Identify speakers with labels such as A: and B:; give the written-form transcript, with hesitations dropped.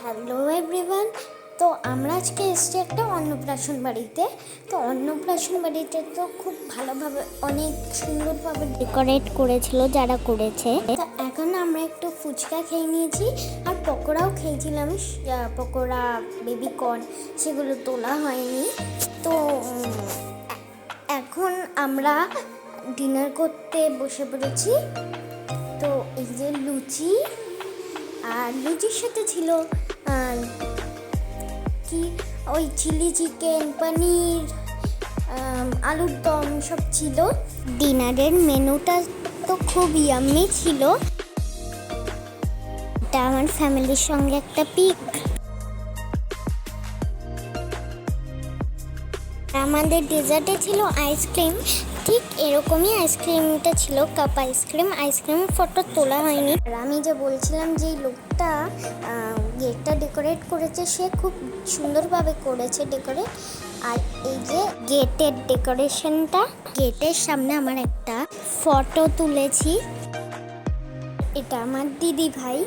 A: Hello everyone. তো আমরা আজকে এসেছি একটা অন্নপ্রাশন বাড়িতে। তো অন্নপ্রাশন বাড়িতে তো খুব ভালোভাবে অনেক সুন্দরভাবে ডেকোরেট করেছিল যারা করেছে। তো এখন আমরা একটু ফুচকা খেয়ে নিয়েছি আর পকোড়াও খেয়েছিলাম। পকোড়া, বেবিকর্ন সেগুলো তোলা হয়নি। তো এখন আমরা ডিনার করতে বসে পড়েছি। তো এই যে লুচি, আর লুচির সাথে ছিল কি ওই চিলি চিকেন, পনির, আলুর দম সব ছিল। ডিনারের মেনুটা তো খুব ইয়াম্মি ছিল। এটা আমার ফ্যামিলির সঙ্গে একটা পিক। আমাদের ডেজার্টে ছিল আইসক্রিম, ঠিক এরকমই আইসক্রিমটা ছিল, কাপ আইসক্রিম। আইসক্রিমের ফটো তোলা হয়নি। আর আমি যে বলছিলাম যে লোকটা গেটটা ডেকোরেট করেছে, সে খুব সুন্দরভাবে করেছে ডেকোরেট। আর এই যে গেটের ডেকোরেশনটা, গেটের সামনে আমার একটা ফটো তুলেছি। এটা আমার দিদি ভাই।